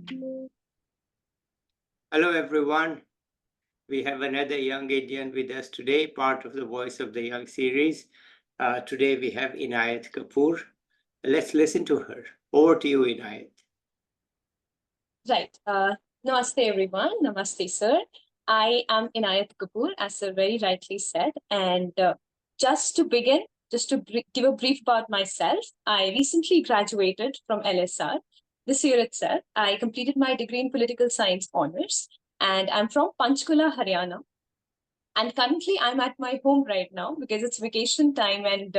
Hello, everyone. We have another young Indian with us today, part of the Voice of the Young series. Today we have Inayat Kapoor. Let's listen to her. Over to you, Inayat. Right. Namaste, everyone. Namaste, sir. I am Inayat Kapoor, as sir very rightly said. And just to begin, just to give a brief about myself, I recently graduated from LSR this year itself. I completed my degree in political science honors, and I'm from Panchkula, Haryana. And currently, I'm at my home right now because it's vacation time and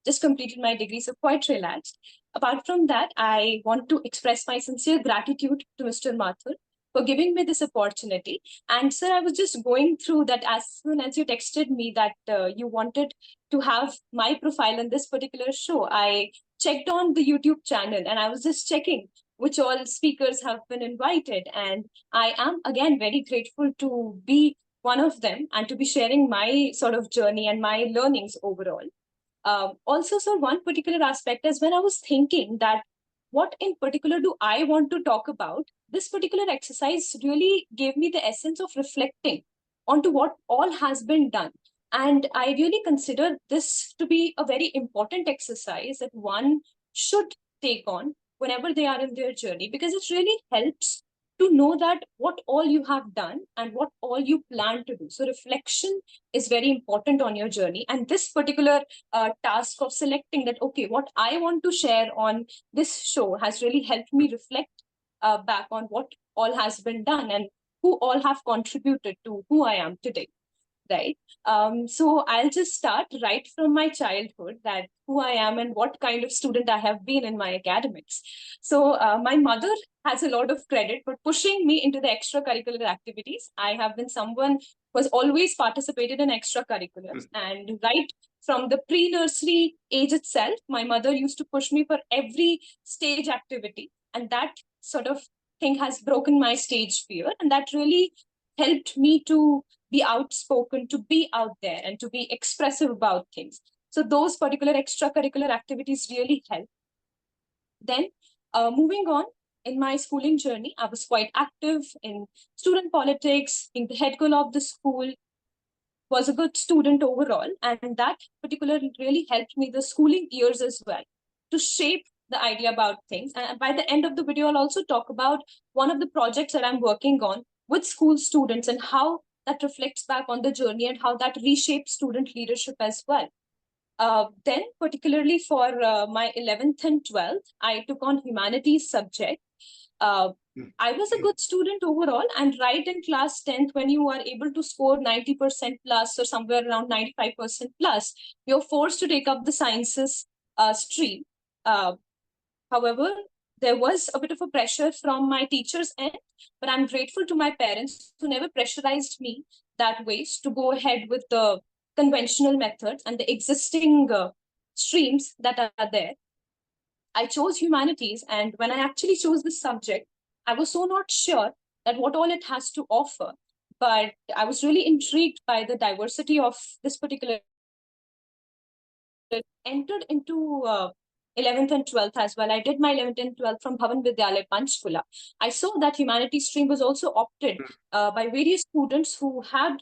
just completed my degree, so quite relaxed. Apart from that, I want to express my sincere gratitude to Mr. Mathur for giving me this opportunity. And sir, I was just going through that as soon as you texted me that you wanted to have my profile in this particular show. I checked on the YouTube channel and I was just checking which all speakers have been invited. And I am again very grateful to be one of them and to be sharing my sort of journey and my learnings overall. Also, sir, one particular aspect is when I was thinking that what in particular do I want to talk about, this particular exercise really gave me the essence of reflecting onto what all has been done. And I really consider this to be a very important exercise that one should take on whenever they are in their journey, because it really helps to know that what all you have done and what all you plan to do. So reflection is very important on your journey. And this particular task of selecting that, okay, what I want to share on this show has really helped me reflect back on what all has been done and who all have contributed to who I am today. Right. So I'll just start right from my childhood, that who I am and what kind of student I have been in my academics. So my mother has a lot of credit for pushing me into the extracurricular activities. I have been someone who has always participated in extracurriculars. And right from the pre-nursery age itself, my mother used to push me for every stage activity. And that sort of thing has broken my stage fear. And that really helped me to be outspoken, to be out there, and to be expressive about things. So those particular extracurricular activities really help. Then moving on, in my schooling journey, I was quite active in student politics, being the head girl of the school, was a good student overall. And that particularly really helped me the schooling years as well to shape the idea about things. And by the end of the video, I'll also talk about one of the projects that I'm working on with school students and how that reflects back on the journey and how that reshapes student leadership as well. Then, particularly for my 11th and 12th, I took on humanities subject. I was a good student overall, and right in class 10th, when you are able to score 90% plus or somewhere around 95% plus, you're forced to take up the sciences stream. However, there was a bit of a pressure from my teachers' end, but I'm grateful to my parents who never pressurized me that ways to go ahead with the conventional methods and the existing streams that are there. I chose humanities, and when I actually chose this subject, I was so not sure that what all it has to offer. But I was really intrigued by the diversity of this particular. Entered into 11th and 12th as well. I did my 11th and 12th from Bhavan Vidyalaya, Panchkula. I saw that humanities stream was also opted by various students who had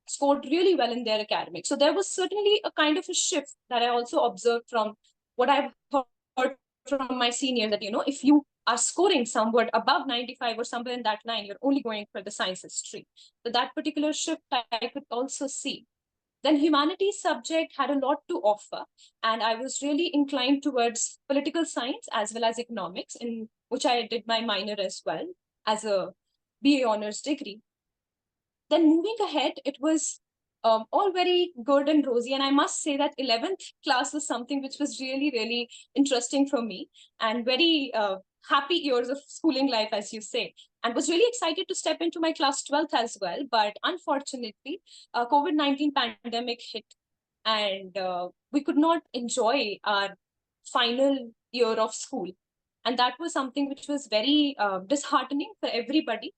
scored really well in their academics. So there was certainly a kind of a shift that I also observed from what I've heard from my seniors, that, you know, if you are scoring somewhat above 95 or somewhere in that line, you're only going for the sciences stream. So that particular shift I could also see. Then humanities subject had a lot to offer, and I was really inclined towards political science as well as economics, in which I did my minor as well as a BA honors degree. Then moving ahead, it was all very good and rosy. And I must say that 11th class was something which was really, really interesting for me, and very happy years of schooling life, as you say, and was really excited to step into my class 12th as well. But unfortunately, COVID-19 pandemic hit, and we could not enjoy our final year of school. And that was something which was very disheartening for everybody.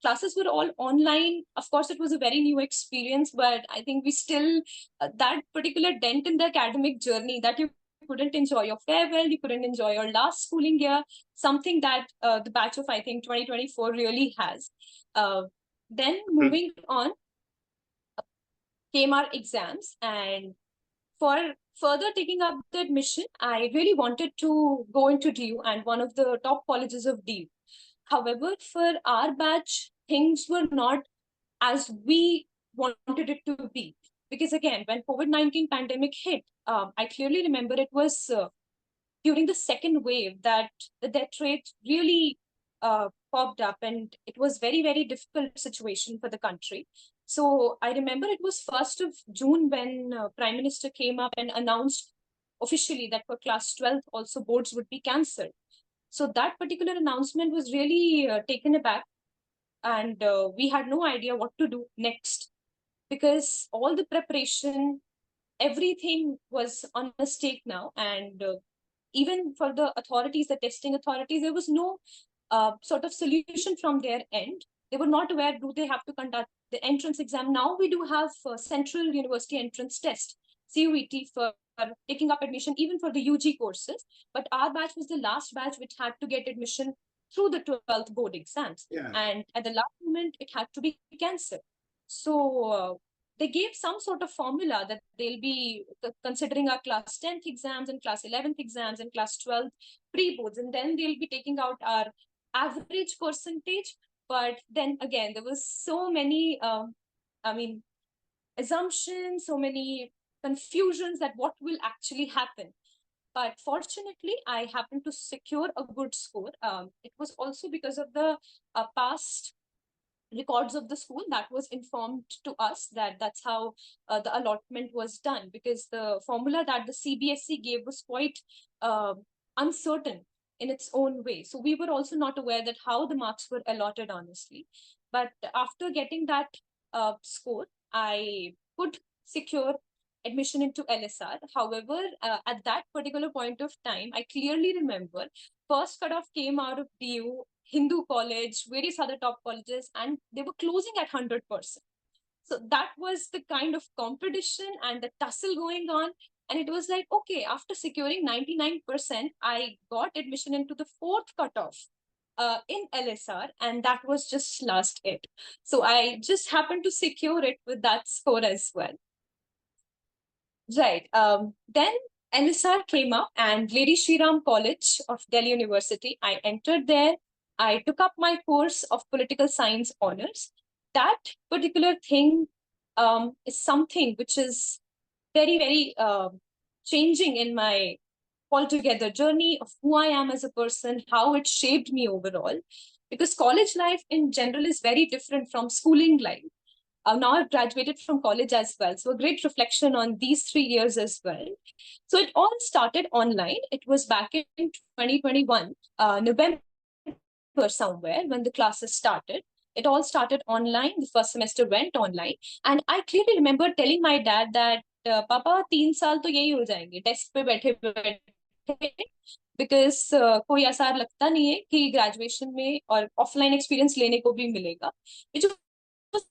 Classes were all online. Of course, it was a very new experience, but I think we still, that particular dent in the academic journey that you couldn't enjoy your farewell, you couldn't enjoy your last schooling year, something that the batch of, I think, 2024 really has. Then moving on came our exams, and for further taking up the admission, I really wanted to go into DU and one of the top colleges of DU. However, for our batch, things were not as we wanted it to be. Because again, when COVID-19 pandemic hit, I clearly remember it was during the second wave that the death rate really popped up, and it was very, very difficult situation for the country. So I remember it was 1st of June when Prime Minister came up and announced officially that for class 12 also boards would be cancelled. So that particular announcement was really taken aback, and we had no idea what to do next, because all the preparation, everything was on a stake now. And even for the authorities, the testing authorities, there was no sort of solution from their end. They were not aware, do they have to conduct the entrance exam? Now we do have Central University Entrance Test, CUET, for taking up admission even for the UG courses. But our batch was the last batch which had to get admission through the 12th board exams. Yeah. And at the last moment, it had to be cancelled. So they gave some sort of formula that they'll be considering our class 10th exams and class 11th exams and class 12th pre-boards, and then they'll be taking out our average percentage. But then again, there was so many, assumptions, so many confusions that what will actually happen. But fortunately, I happened to secure a good score. It was also because of the past records of the school that was informed to us that that's how the allotment was done, because the formula that the CBSE gave was quite uncertain in its own way. So we were also not aware that how the marks were allotted, honestly. But after getting that score, I could secure admission into LSR. However, at that particular point of time, I clearly remember first cutoff came out of DU, Hindu College, various other top colleges, and they were closing at 100%. So that was the kind of competition and the tussle going on. And it was like, okay, after securing 99%, I got admission into the fourth cutoff in LSR, and that was just last it. So I just happened to secure it with that score as well. Right. Then LSR came up, and Lady Shri Ram College of Delhi University, I entered there. I took up my course of political science honors. That particular thing is something which is very, very changing in my altogether journey of who I am as a person, how it shaped me overall. Because college life in general is very different from schooling life. Now I've graduated from college as well. So a great reflection on these 3 years as well. So it all started online. It was back in 2021, November somewhere, when the classes started. It all started online. The first semester went online. And I clearly remember telling my dad that, Papa, 3 साल तो यही हो जाएंगे desk पे बैठे बैठे, because कोई ऐसा लगता नहीं है कि graduation में और offline experience लेने को भी मिलेगा, which was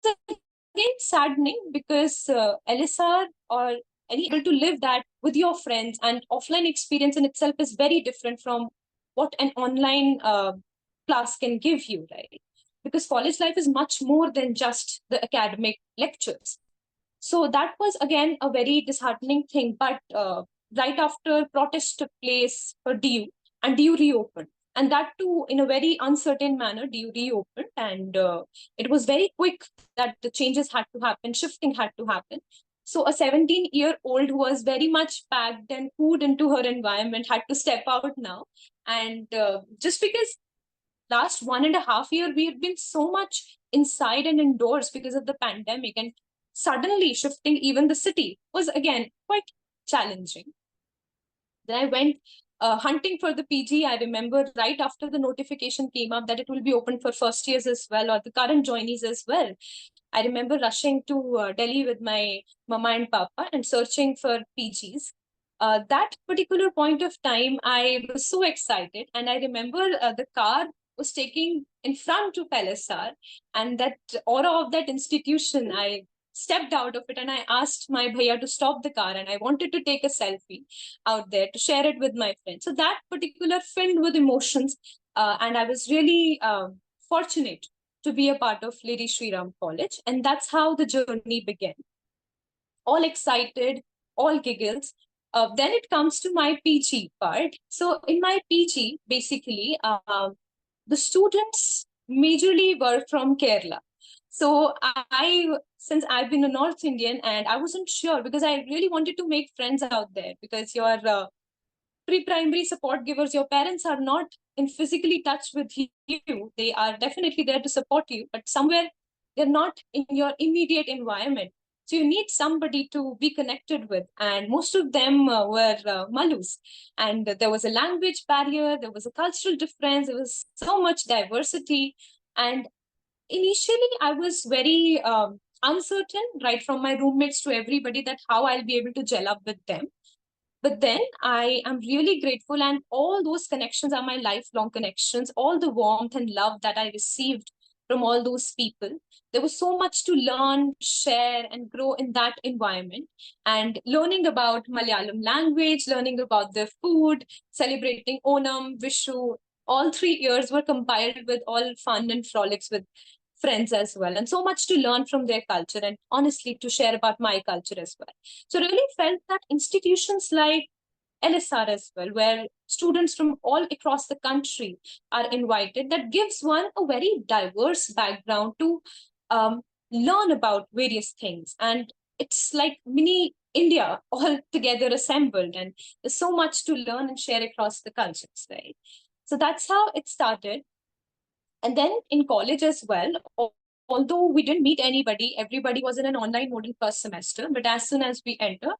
again saddening, because LSR or any able to live that with your friends, and offline experience in itself is very different from what an online class can give you, right? Because college life is much more than just the academic lectures. So that was again a very disheartening thing. But right after protests took place for DU, and DU reopened, and that too in a very uncertain manner, DU reopened, and it was very quick that the changes had to happen, shifting had to happen. So a 17-year-old who was very much packed and poured into her environment had to step out now. And just because last 1.5 years, we have been so much inside and indoors because of the pandemic, and suddenly shifting even the city was again quite challenging. Then I went hunting for the PG. I remember right after the notification came up that it will be open for first years as well, or the current joinees as well. I remember rushing to Delhi with my mama and papa and searching for PGs. That particular point of time, I was so excited. And I remember the car was taking in front of LSR, and that aura of that institution, I stepped out of it and I asked my bhaiya to stop the car and I wanted to take a selfie out there to share it with my friends. So that particular filled with emotions, and I was really fortunate to be a part of Lady Shri Ram College, and that's how the journey began. All excited, all giggles. Then it comes to my PG part. So in my PG, basically, the students majorly were from Kerala. So since I've been a North Indian and I wasn't sure because I really wanted to make friends out there because your pre-primary support givers, your parents are not in physically touch with you. They are definitely there to support you, but somewhere they're not in your immediate environment. So you need somebody to be connected with. And most of them were Malus. And there was a language barrier, there was a cultural difference, there was so much diversity. And initially, I was very uncertain, right from my roommates to everybody, that how I'll be able to gel up with them. But then I am really grateful, and all those connections are my lifelong connections. All the warmth and love that I received from all those people. There was so much to learn, share, and grow in that environment. And learning about Malayalam language, learning about their food, celebrating Onam, Vishu, all 3 years were compiled with all fun and frolics with friends as well. And so much to learn from their culture and honestly to share about my culture as well. So really felt that institutions like LSR as well, where students from all across the country are invited, that gives one a very diverse background to learn about various things. And it's like mini India all together assembled. And there's so much to learn and share across the cultures, right? So that's how it started. And then in college as well, although we didn't meet anybody, everybody was in an online mode in first semester. But as soon as we enter,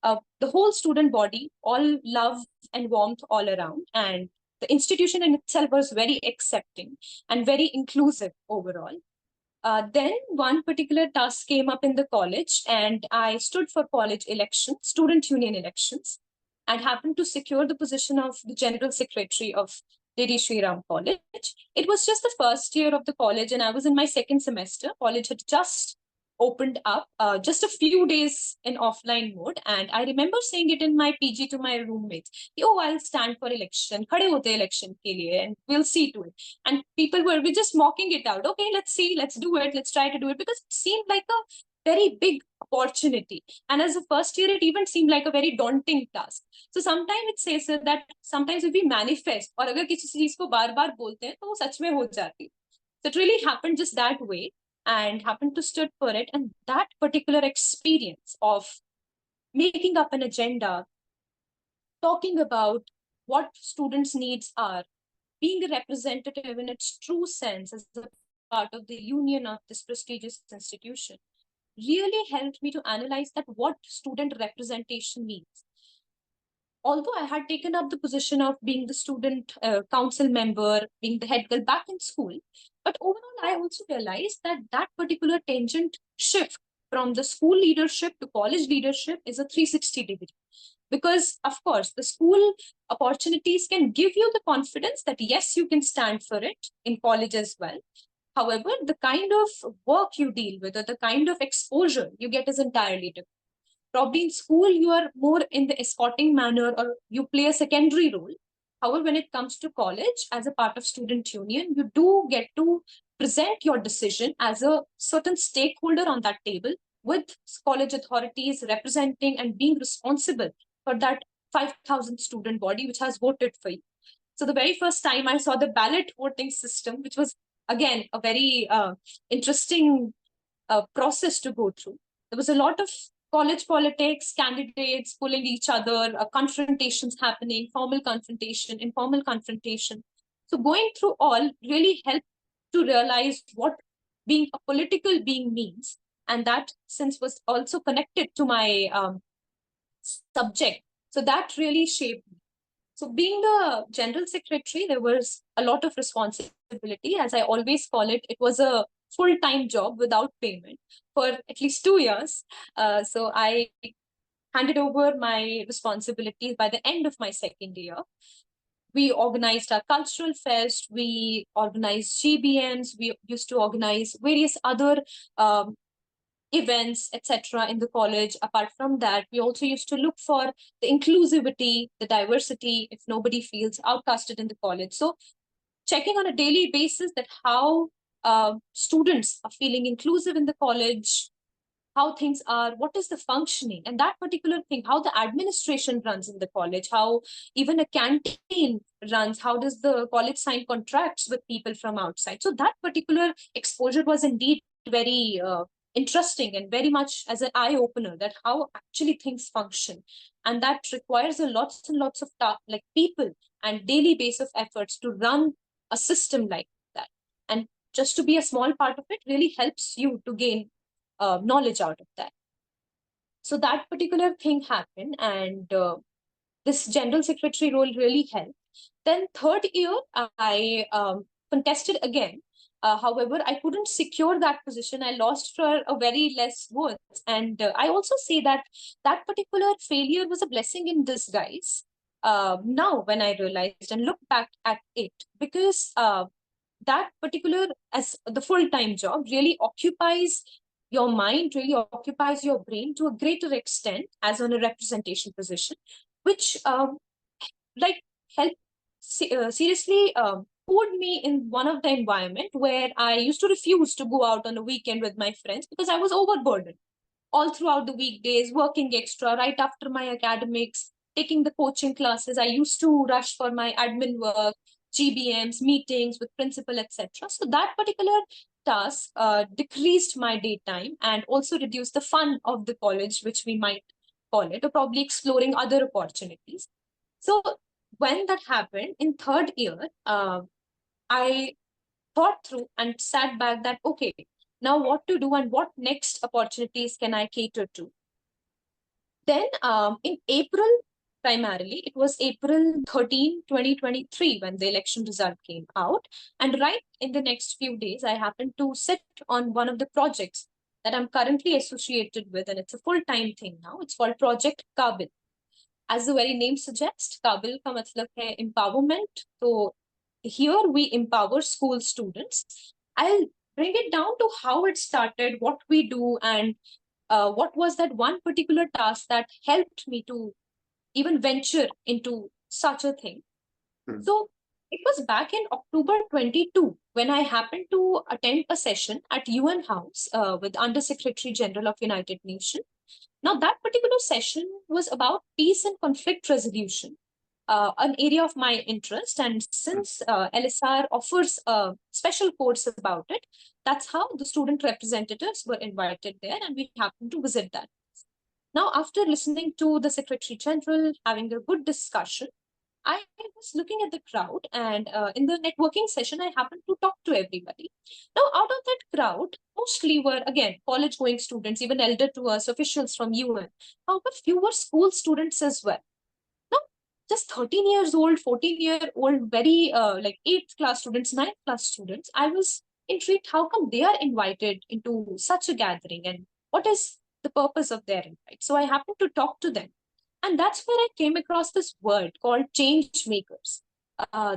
the whole student body, all love and warmth all around. And the institution in itself was very accepting and very inclusive overall. Then one particular task came up in the college, and I stood for college elections, student union elections, and happened to secure the position of the general secretary of Lady Shri Ram College. It was just the first year of the college, and I was in my second semester. College had just opened up, just a few days in offline mode, and I remember saying it in my PG to my roommates, "Oh, I'll stand for election, khade hote election ke liye, and we'll see to it." And people were just mocking it out. Okay, let's see, let's do it, let's try to do it, because it seemed like a very big opportunity. And as a first year, it even seemed like a very daunting task. So sometimes it says that sometimes if we manifest, or अगर किसी चीज को बार बार बोलते हैं तो वो सच में हो जाती. So it really happened just that way, and happened to stood for it. And that particular experience of making up an agenda, talking about what students' needs are, being a representative in its true sense as a part of the union of this prestigious institution, really helped me to analyze that what student representation means. Although I had taken up the position of being the student council member, being the head girl back in school, but overall, I also realized that that particular tangent shift from the school leadership to college leadership is a 360-degree. Because, of course, the school opportunities can give you the confidence that, yes, you can stand for it in college as well. However, the kind of work you deal with or the kind of exposure you get is entirely different. Probably in school, you are more in the escorting manner or you play a secondary role. However, when it comes to college, as a part of student union, you do get to present your decision as a certain stakeholder on that table, with college authorities representing and being responsible for that 5,000 student body which has voted for you. So the very first time I saw the ballot voting system, which was again a very interesting process to go through. There was a lot of college politics, candidates pulling each other, confrontations happening, formal confrontation, informal confrontation. So going through all really helped to realize what being a political being means. And that since was also connected to my subject. So that really shaped me. So being the general secretary, there was a lot of responsibility. As I always call it, it was a full-time job without payment for at least 2 years. So I handed over my responsibilities by the end of my second year. We organized our cultural fest, we organized GBMs, we used to organize various other events, etc. in the college. Apart from that, we also used to look for the inclusivity, the diversity, if nobody feels outcasted in the college. So checking on a daily basis that how students are feeling inclusive in the college, how things are, what is the functioning, and that particular thing, how the administration runs in the college, how even a canteen runs, how does the college sign contracts with people from outside. So that particular exposure was indeed very interesting and very much as an eye opener that how actually things function, and that requires a lots and lots of like people and daily base of efforts to run a system like that. And just to be a small part of it really helps you to gain knowledge out of that. So that particular thing happened, and this general secretary role really helped. Then third year, I contested again. However, I couldn't secure that position. I lost for a very less votes. And I also say that that particular failure was a blessing in disguise. Now, when I realized and look back at it, because that particular as the full-time job really occupies your mind, really occupies your brain to a greater extent as on a representation position, which like helped seriously put me in one of the environment where I used to refuse to go out on a weekend with my friends because I was overburdened all throughout the weekdays, working extra right after my academics, taking the coaching classes. I used to rush for my admin work, GBMs, meetings with principal, etc. So that particular task decreased my daytime and also reduced the fun of the college, which we might call it, or probably exploring other opportunities. So when that happened in third year, I thought through and sat back that, okay, now what to do and what next opportunities can I cater to? Then in April, primarily, it was April 13, 2023, when the election result came out. And right in the next few days, I happened to sit on one of the projects that I'm currently associated with, and it's a full-time thing now. It's called Project Qaabil. As the very name suggests, Qaabil का मतलब है empowerment. So here we empower school students. I'll bring it down to how it started, what we do, and what was that one particular task that helped me to even venture into such a thing. So it was back in October 22 when I happened to attend a session at UN House with Under Secretary General of United Nations. Now, that particular session was about peace and conflict resolution, an area of my interest. And since LSR offers a special course about it, that's how the student representatives were invited there, and we happened to visit that. Now, after listening to the Secretary General, having a good discussion, I was looking at the crowd, and in the networking session, I happened to talk to everybody. Now, out of that crowd, mostly were, again, college-going students, even elder to us, officials from UN. However, few were school students as well. Now, just 13 years old, 14-year-old, very like 8th class students, 9th class students, I was intrigued how come they are invited into such a gathering and what is the purpose of their invite. So I happened to talk to them. And that's where I came across this word called change makers.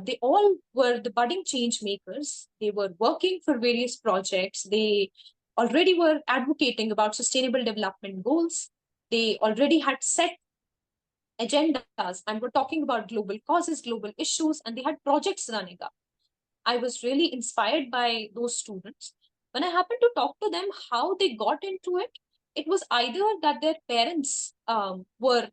They all were the budding change makers. They were working for various projects. They already were advocating about sustainable development goals. They already had set agendas and were talking about global causes, global issues, and they had projects running up. I was really inspired by those students. When I happened to talk to them, how they got into it, it was either that their parents were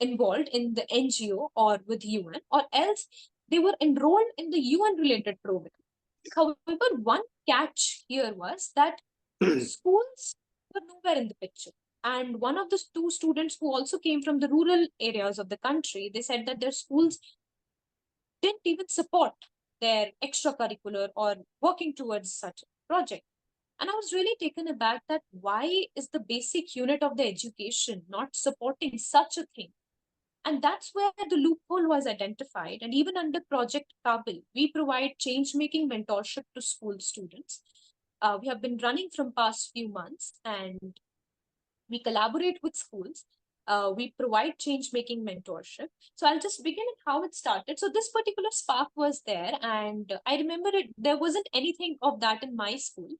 involved in the NGO or with UN, or else they were enrolled in the UN related program. However, one catch here was that schools were nowhere in the picture. And one of the two students who also came from the rural areas of the country, they said that their schools didn't even support their extracurricular or working towards such a project. And I was really taken aback that why is the basic unit of the education not supporting such a thing? And that's where the loophole was identified. And even under Project Qaabil, we provide change-making mentorship to school students. We have been running from past few months, and we collaborate with schools. We provide change-making mentorship. So I'll just begin at how it started. So this particular spark was there, and I remember it. There wasn't anything of that in my school.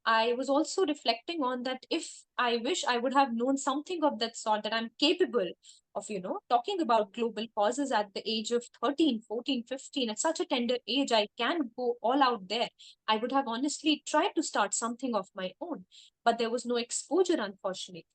I was also reflecting on that. If I wish I would have known something of that sort, that I'm capable of, talking about global causes at the age of 13, 14, 15, at such a tender age, I can go all out there. I would have honestly tried to start something of my own, but there was no exposure, unfortunately.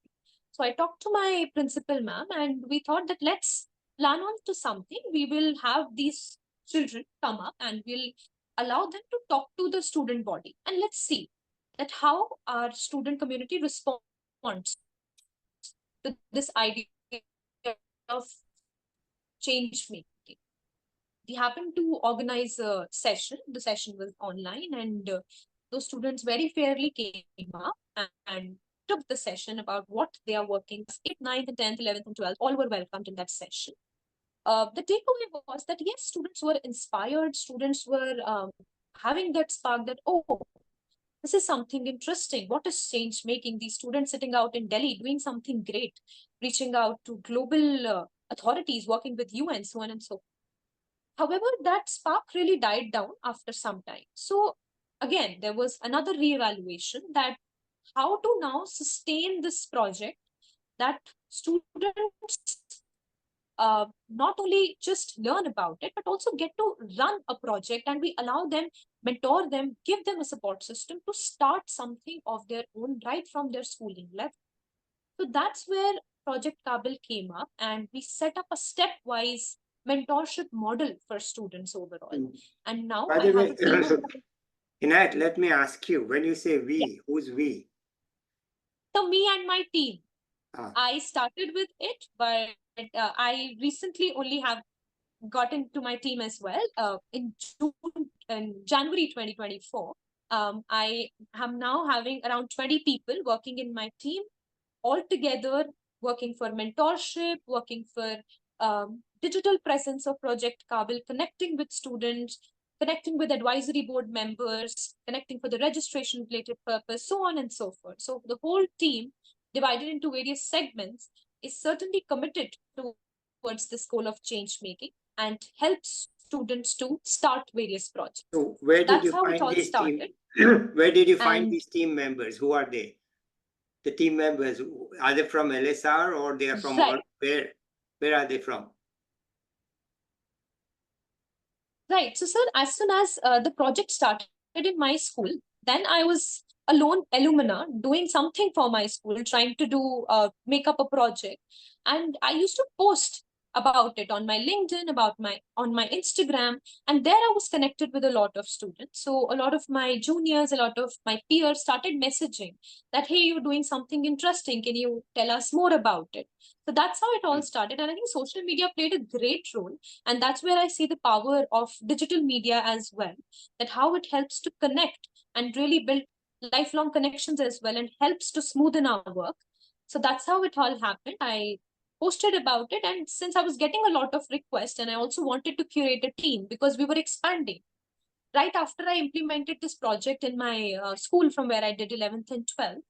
So I talked to my principal ma'am, and we thought that let's plan on to something. We will have these children come up and we'll allow them to talk to the student body, and let's see that how our student community responds to this idea of change making. We happened to organize a session. The session was online, and those students very fairly came up and took the session about what they are working. 8th, 9th, and 10th, 11th, and 12th all were welcomed in that session. The takeaway was that yes, students were inspired. Students were having that spark that, oh, this is something interesting. What is change making? These students sitting out in Delhi doing something great, reaching out to global authorities, working with UN, so on and so forth. However, that spark really died down after some time. So again, there was another reevaluation that how to now sustain this project, that students not only just learn about it, but also get to run a project, and we allow them, mentor them, give them a support system to start something of their own right from their schooling level. So that's where Project Qaabil came up, and we set up a stepwise mentorship model for students overall. And now By I the have way, a team of Inayat, let me ask you, when you say we, who's we? so me and my team. Ah, I started with it, but I recently only have got into my team as well. In January 2024, I am now having around 20 people working in my team, all together, working for mentorship, working for digital presence of Project Qaabil, connecting with students, connecting with advisory board members, connecting for the registration related purpose, so on and so forth. So the whole team, divided into various segments, is certainly committed towards this goal of change making and helps students to start various projects. so where did That's you how it find all these team? started. Where did you find And these team members? Who are they? The team members, are they from LSR or they are from all, right, where are they from? right. So, sir, as soon as the project started in my school, then I was a lone alumna doing something for my school, trying to do make up a project, and I used to post about it on my LinkedIn, about my on my Instagram, and there I was connected with a lot of students. So a lot of my juniors, a lot of my peers started messaging that, hey, you're doing something interesting. Can you tell us more about it? So that's how it all started, and I think social media played a great role, and that's where I see the power of digital media as well, that how it helps to connect and really build lifelong connections as well, and helps to smoothen our work. So that's how it all happened. I posted about it, and since I was getting a lot of requests, and I also wanted to curate a team because we were expanding. Right after I implemented this project in my school from where I did 11th and 12th,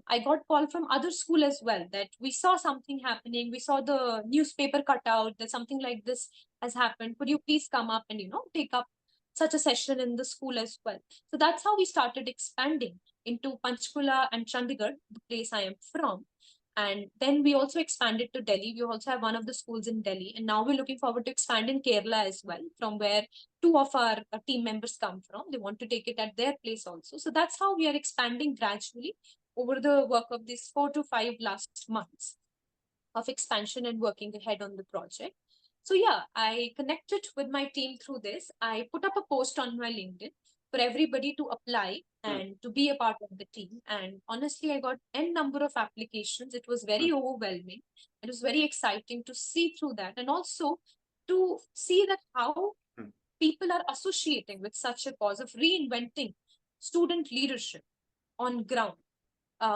I got call from other school as well, that we saw something happening. We saw the newspaper cut out that something like this has happened. Could you please come up and, take up such a session in the school as well? So that's how we started expanding into Panchkula and Chandigarh, the place I am from. And then we also expanded to Delhi. We also have one of the schools in Delhi. And now we're looking forward to expand in Kerala as well, from where two of our team members come from. They want to take it at their place also. So that's how we are expanding gradually over the work of these 4 to 5 last months of expansion and working ahead on the project. So yeah, I connected with my team through this. I put up a post on my LinkedIn for everybody to apply and to be a part of the team. And honestly, I got n number of applications. It was very overwhelming. It was very exciting to see through that, and also to see that how people are associating with such a cause of reinventing student leadership on ground.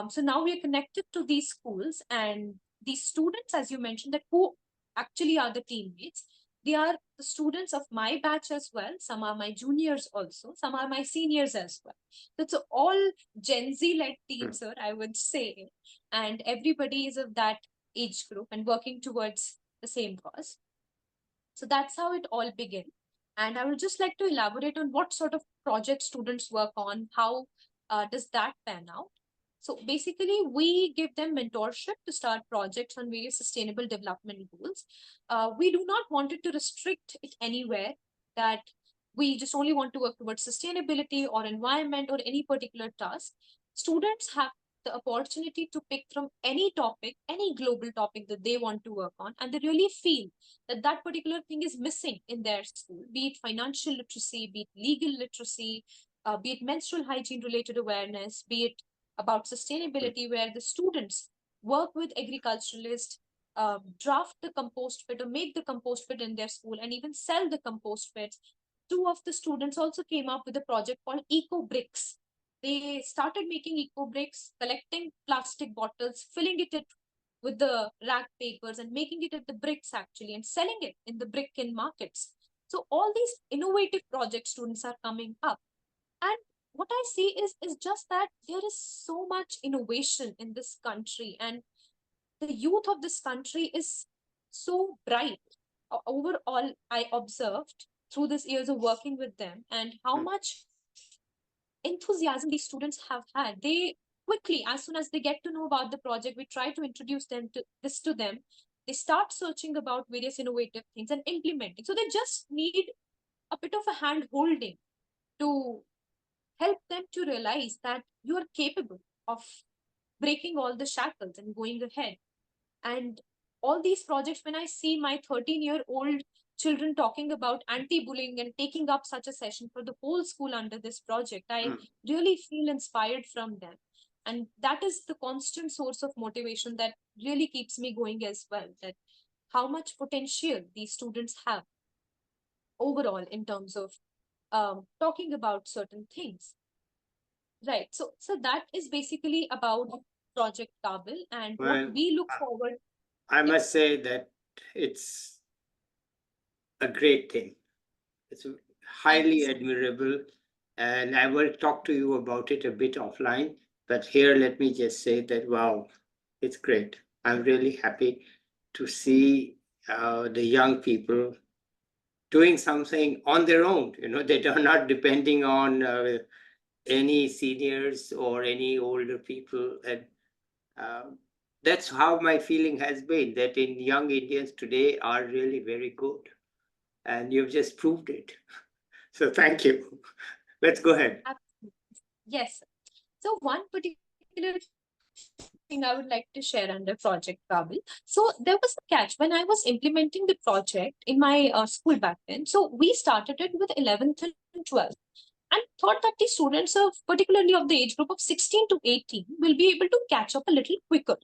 So now we are connected to these schools, and these students, as you mentioned, that who actually are the teammates. They are the students of my batch as well. Some are my juniors also. Some are my seniors as well. That's all Gen Z led team, sir, I would say. And everybody is of that age group and working towards the same cause. So that's how it all began. And I would just like to elaborate on what sort of projects students work on, how does that pan out. So basically, we give them mentorship to start projects on various sustainable development goals. We do not want it to restrict it anywhere, that we just only want to work towards sustainability or environment or any particular task. Students have the opportunity to pick from any topic, any global topic that they want to work on, and they really feel that that particular thing is missing in their school, be it financial literacy, be it legal literacy, be it menstrual hygiene related awareness, be it about sustainability, where the students work with agriculturalists, draft the compost pit or make the compost pit in their school and even sell the compost pits. Two of the students also came up with a project called Eco Bricks. They started making eco bricks, collecting plastic bottles, filling it with the rag papers and making it at the bricks actually and selling it in the brick in markets. So all these innovative project students are coming up. And what I see is just that there is so much innovation in this country, and the youth of this country is so bright. Overall, I observed through these years of working with them and how much enthusiasm these students have had. They quickly, as soon as they get to know about the project, we try to introduce this to them. They start searching about various innovative things and implementing. So they just need a bit of a hand holding to help them to realize that you are capable of breaking all the shackles and going ahead. And all these projects, when I see my 13-year-old children talking about anti-bullying and taking up such a session for the whole school under this project, I really feel inspired from them. And that is the constant source of motivation that really keeps me going as well, that how much potential these students have overall in terms of talking about certain things. Right. So that is basically about Project Qaabil and what we look forward. I must say that it's a great thing. It's highly admirable, and I will talk to you about it a bit offline. But here, let me just say that wow, it's great. I'm really happy to see the young people doing something on their own. You know, they are not depending on any seniors or any older people, and that's how my feeling has been. That in young Indians today are really very good, and you've just proved it. So thank you. Let's go ahead. Yes. So one particular thing I would like to share under Project Qaabil. So there was a catch when I was implementing the project in my school back then. So we started it with 11th and 12th and thought that the students of particularly of the age group of 16 to 18 will be able to catch up a little quicker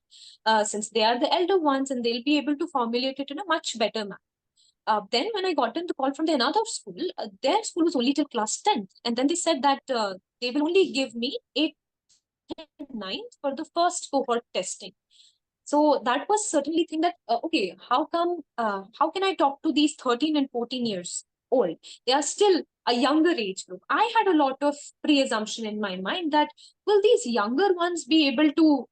since they are the elder ones and they'll be able to formulate it in a much better manner. Then when I got in the call from the another school, their school was only till class 10th. And then they said that they will only give me 8th and 9th for the first cohort testing. So that was certainly thing that, okay, how can I talk to these 13 and 14 years old? They are still a younger age group. I had a lot of pre-assumption in my mind that will these younger ones be able to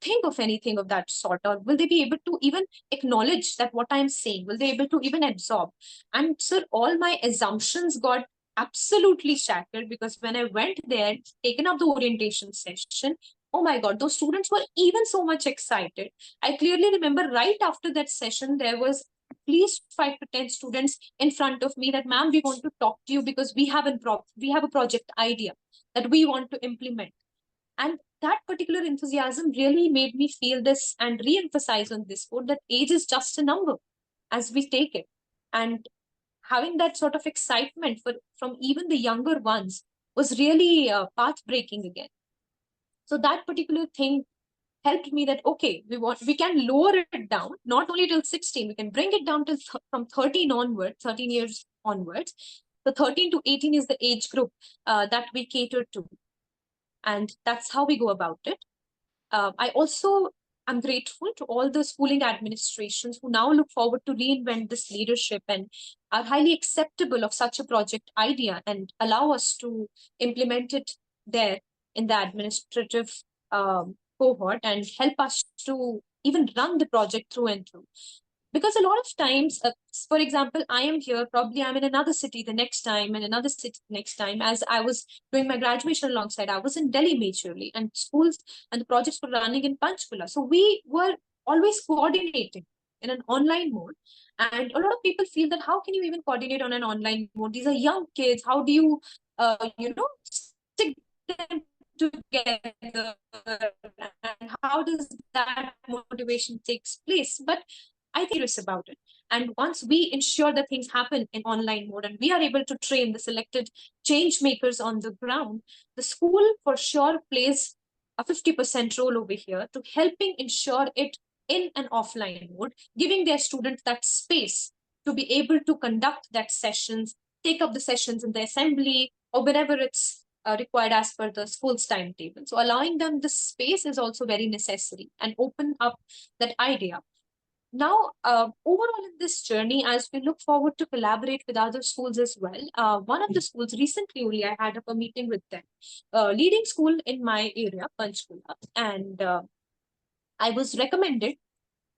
think of anything of that sort, or will they be able to even acknowledge that what I'm saying? Will they able to even absorb? And sir, all my assumptions got absolutely shattered because when I went there, taken up the orientation session, oh my God, those students were even so much excited. I clearly remember right after that session, there was at least 5 to 10 students in front of me that, ma'am, we want to talk to you because we have a project idea that we want to implement. And that particular enthusiasm really made me feel this and re-emphasize on this quote that age is just a number as we take it. And having that sort of excitement from even the younger ones was really path-breaking again. So that particular thing helped me that, okay, we can lower it down, not only till 16, we can bring it down to from 13 onward, 13 years onwards. So 13 to 18 is the age group that we cater to. And that's how we go about it. I also am grateful to all the schooling administrations who now look forward to reinvent this leadership and are highly acceptable of such a project idea and allow us to implement it there in the administrative cohort and help us to even run the project through and through. Because a lot of times, for example, I am here, probably I'm in another city the next time, and another city next time. As I was doing my graduation alongside, I was in Delhi majorly, and schools and the projects were running in Panchkula. So we were always coordinating in an online mode. And a lot of people feel that how can you even coordinate on an online mode? These are young kids. How do you, stick them together? And how does that motivation takes place? But I think serious about it. And once we ensure that things happen in online mode and we are able to train the selected change makers on the ground, the school for sure plays a 50% role over here to helping ensure it in an offline mode, giving their students that space to be able to conduct that sessions, take up the sessions in the assembly or whenever it's required as per the school's timetable. So allowing them the space is also very necessary and open up that idea. Now, overall in this journey, as we look forward to collaborate with other schools as well, one of the schools recently only I had a meeting with them, leading school in my area, Panchkula, and I was recommended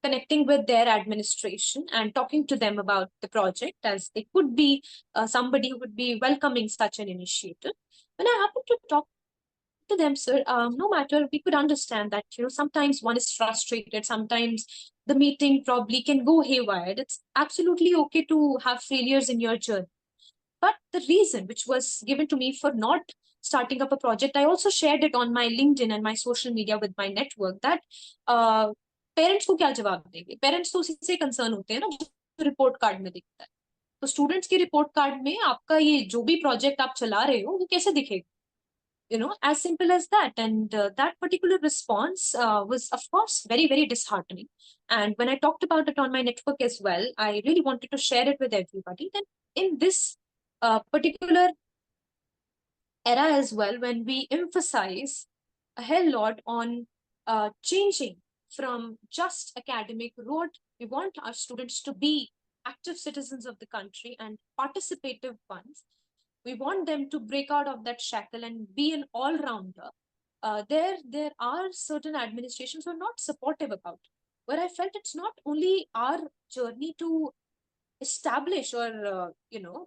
connecting with their administration and talking to them about the project, as they could be somebody who would be welcoming such an initiative. When I happened to talk to them, sir, no matter, we could understand that, sometimes one is frustrated, sometimes the meeting probably can go haywire. It's absolutely okay to have failures in your journey. But the reason which was given to me for not starting up a project, I also shared it on my LinkedIn and my social media with my network that parents को क्या जवाब देंगे, parents तो उसी से concern होते हैं ना जो रिपोर्ट कार्ड में दिखता है. तो स्टूडेंट्स के रिपोर्ट कार्ड में आपका ये जो भी प्रोजेक्ट आप चला रहे हो वो कैसे दिखेगा, as simple as that. And that particular response was of course very very disheartening. And when I talked about it on my network as well, I really wanted to share it with everybody. Then in this particular era as well, when we emphasize a hell lot on changing from just academic road, we want our students to be active citizens of the country and participative ones. We want them to break out of that shackle and be an all-rounder. There are certain administrations who are not supportive about it. Where I felt it's not only our journey to establish or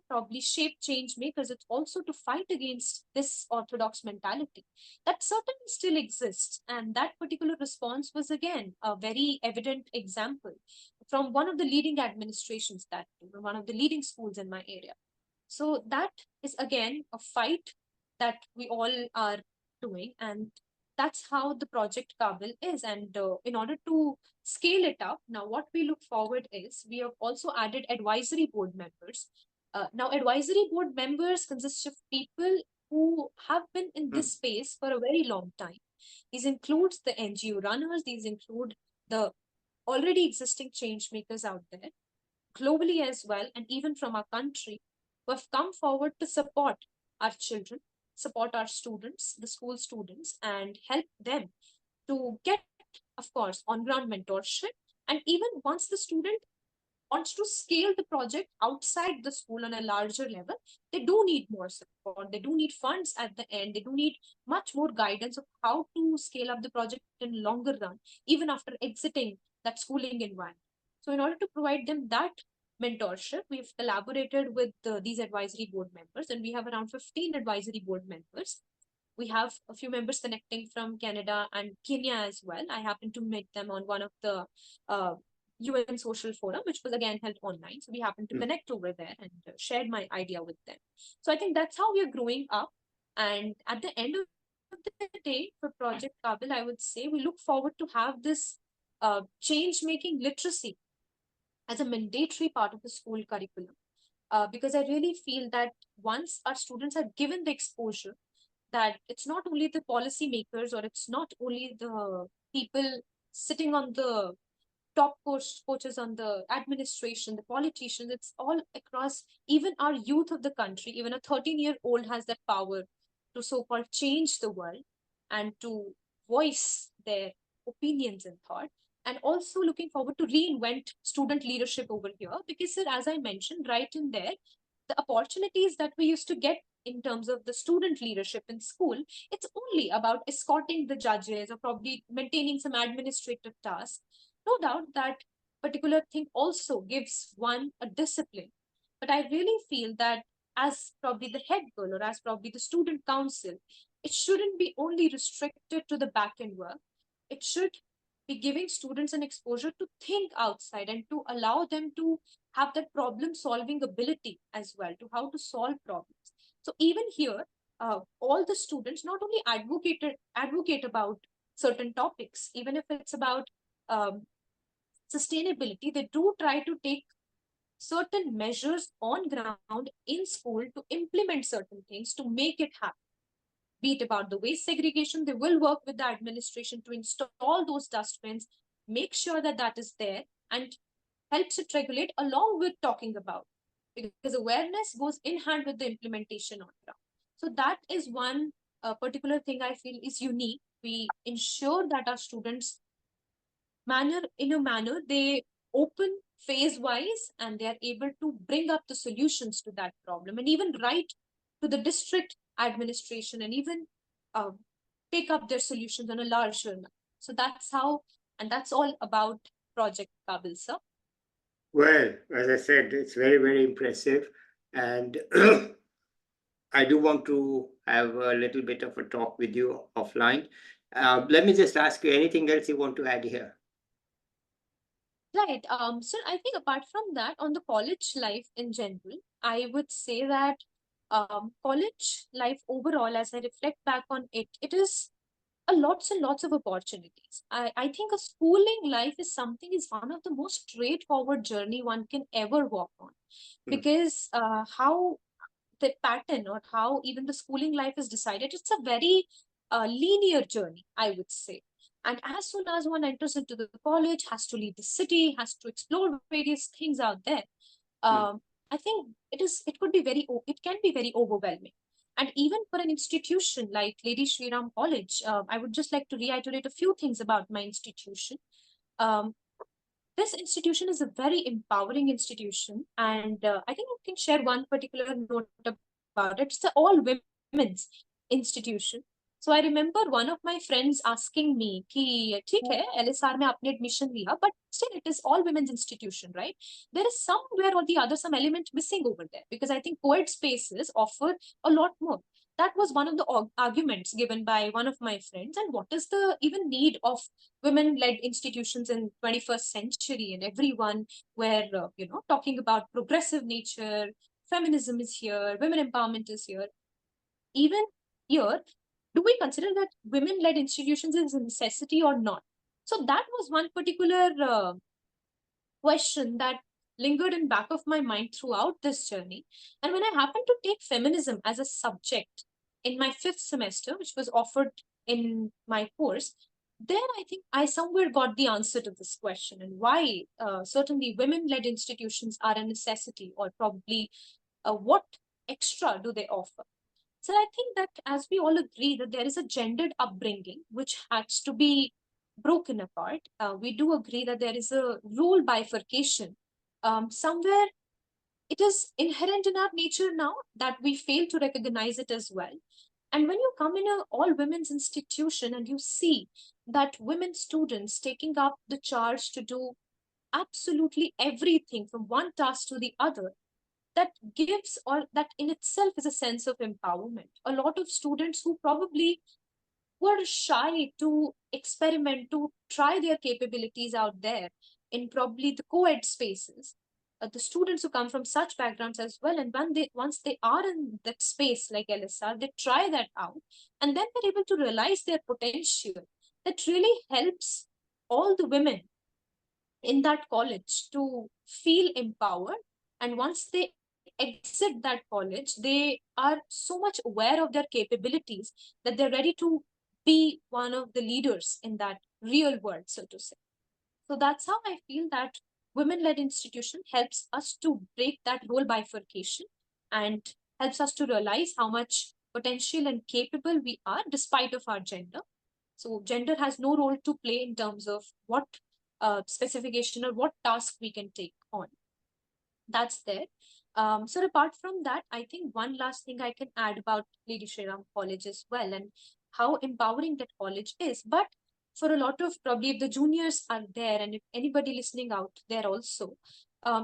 probably shape change makers, it's also to fight against this orthodox mentality that certainly still exists. And that particular response was again a very evident example from one of the leading administrations, that one of the leading schools in my area. So that is again a fight that we all are doing, and that's how the Project Qaabil is. And in order to scale it up, now what we look forward is we have also added advisory board members. Now, advisory board members consist of people who have been in this space for a very long time. These includes the NGO runners. These include the already existing change makers out there, globally as well, and even from our country, who have come forward to support our children, support our students, the school students, and help them to get, of course, on-ground mentorship. And even once the student wants to scale the project outside the school on a larger level, they do need more support. They do need funds at the end. They do need much more guidance of how to scale up the project in longer run, even after exiting that schooling environment. So in order to provide them that mentorship, we've collaborated with these advisory board members, and we have around 15 advisory board members. We have a few members connecting from Canada and Kenya as well. I happened to meet them on one of the UN Social Forum, which was again held online. So we happened to connect over there and shared my idea with them. So I think that's how we are growing up. And at the end of the day, for Project Qaabil, I would say we look forward to have this change-making literacy as a mandatory part of the school curriculum. Because I really feel that once our students are given the exposure, that it's not only the policy makers or it's not only the people sitting on the top coaches on the administration, the politicians, it's all across. Even our youth of the country, even a 13-year-old has that power to so-called change the world and to voice their opinions and thought. And also looking forward to reinvent student leadership over here, because sir, as I mentioned right in there, the opportunities that we used to get in terms of the student leadership in school, it's only about escorting the judges or probably maintaining some administrative tasks. no doubt that particular thing also gives one a discipline. But I really feel that as probably the head girl or as probably the student council, it shouldn't be only restricted to the back end work. It should be giving students an exposure to think outside and to allow them to have that problem solving ability as well, to how to solve problems. So even here, all the students not only advocate about certain topics, even if it's about um, sustainability, they do try to take certain measures on ground in school to implement certain things to make it happen. Be it about the waste segregation, they will work with the administration to install those dustbins, make sure that that is there, and helps it regulate along with talking about, because awareness goes in hand with the implementation on ground. So that is one particular thing I feel is unique. We ensure that our students manner they open phase wise and they are able to bring up the solutions to that problem and even write to the district administration and even uh, take up their solutions on a larger level. So that's how, and that's all about Project Qaabil, sir. Well, as I said, it's very, very impressive. And I do want to have a little bit of a talk with you offline. Let me just ask you anything else you want to add here? Right. So I think apart from that, on the college life in general, I would say that college life overall, as I reflect back on it, it is a lots and lots of opportunities. I think a schooling life is something is one of the most straightforward journey one can ever walk on, Hmm. because how the pattern or how even the schooling life is decided, it's a very linear journey, I would say. And as soon as one enters into the college, has to leave the city, has to explore various things out there. Hmm. I think it could be it can be very overwhelming. And even for an institution like Lady Shri Ram College, I would just like to reiterate a few things about my institution. Um, this institution is a very empowering institution, and I think I can share one particular note about it. It's an all women's institution. So I remember one of my friends asking me कि ठीक है LSR में आपने admission लिया, but still it is all women's institution, right? There is somewhere or the other some element missing over there, because I think co-ed spaces offer a lot more. That was one of the arguments given by one of my friends. And what is the even need of women-led institutions in 21st century? And everyone were talking about progressive nature, feminism is here, women empowerment is here. Even here, do we consider that women-led institutions is a necessity or not? So that was one particular question that lingered in back of my mind throughout this journey. And when I happened to take feminism as a subject in my fifth semester, which was offered in my course, there I think I somewhere got the answer to this question, and why certainly women-led institutions are a necessity, or probably what extra do they offer. So I think that as we all agree that there is a gendered upbringing which has to be broken apart, we do agree that there is a role bifurcation. Somewhere it is inherent in our nature now that we fail to recognize it as well. And when you come in a all women's institution and you see that women students taking up the charge to do absolutely everything from one task to the other, that gives, or that in itself is a sense of empowerment. A lot of students who probably were shy to experiment, to try their capabilities out there in probably the co-ed spaces, the students who come from such backgrounds as well, and when they once they are in that space like LSR, they try that out, and then they're able to realize their potential. That really helps all the women in that college to feel empowered. And once they exit that college, they are so much aware of their capabilities that they're ready to be one of the leaders in that real world, so to say. So that's how I feel that women-led institution helps us to break that role bifurcation and helps us to realize how much potential and capable we are despite of our gender. So gender has no role to play in terms of what specification or what task we can take on. That's there. So apart from that, I think one last thing I can add about Lady Shri Ram College as well, and how empowering that college is. But for a lot of probably if the juniors are there and if anybody listening out there also,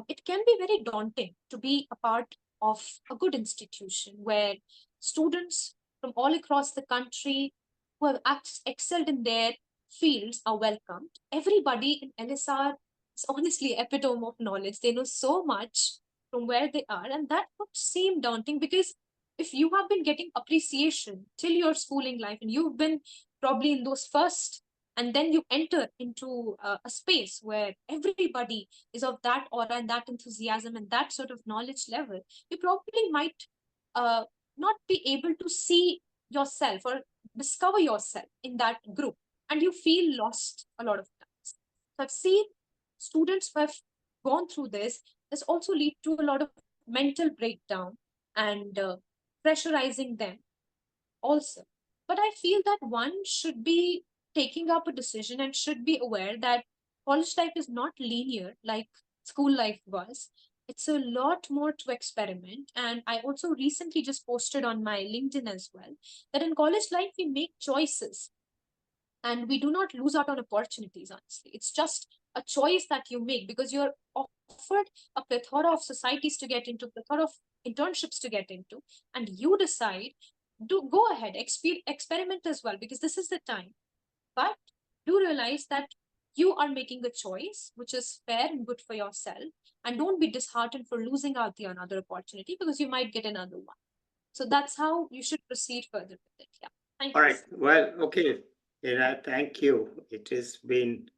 it can be very daunting to be a part of a good institution where students from all across the country who have excelled in their fields are welcomed. Everybody in LSR is honestly epitome of knowledge. They know so much from where they are, and that would seem daunting because if you have been getting appreciation till your schooling life and you've been probably in those first and then you enter into a space where everybody is of that aura and that enthusiasm and that sort of knowledge level, you probably might uh, not be able to see yourself or discover yourself in that group, and you feel lost a lot of times. So I've seen students who have gone through this also lead to a lot of mental breakdown and pressurizing them also. But I feel that one should be taking up a decision and should be aware that college life is not linear like school life was. It's a lot more to experiment. And I also recently just posted on my LinkedIn as well that in college life, we make choices and we do not lose out on opportunities, honestly. It's just a choice that you make because you're offered a plethora of societies to get into, plethora of internships to get into, and you decide to go ahead, experiment as well, because this is the time. But do realize that you are making a choice which is fair and good for yourself, and don't be disheartened for losing out the another opportunity because you might get another one. So that's how you should proceed further with it. Yeah. Thank All you. right. Well, okay. Thank you. It has been,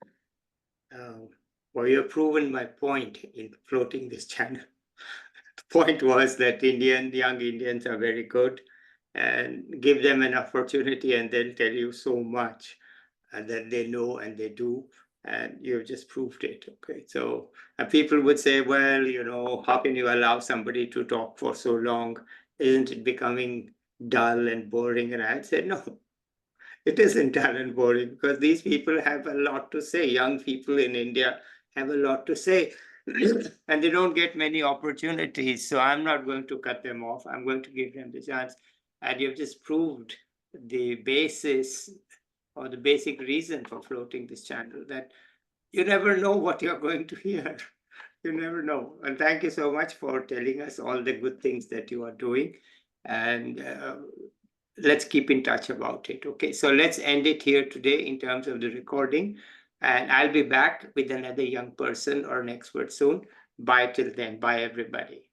well, you've proven my point in floating this channel. The point was that young Indians are very good, and give them an opportunity and they'll tell you so much that they know and they do. And you've just proved it. Okay. So, and people would say, well, how can you allow somebody to talk for so long? Isn't it becoming dull and boring? And I'd say, no, it isn't dull and boring because these people have a lot to say. Young people in India have a lot to say, and they don't get many opportunities. So I'm not going to cut them off. I'm going to give them the chance. And you've just proved the basis or the basic reason for floating this channel, that you never know what you're going to hear. You never know. And thank you so much for telling us all the good things that you are doing. And let's keep in touch about it. Okay, so let's end it here today in terms of the recording. And I'll be back with another young person or an expert soon. Bye till then. Bye, everybody.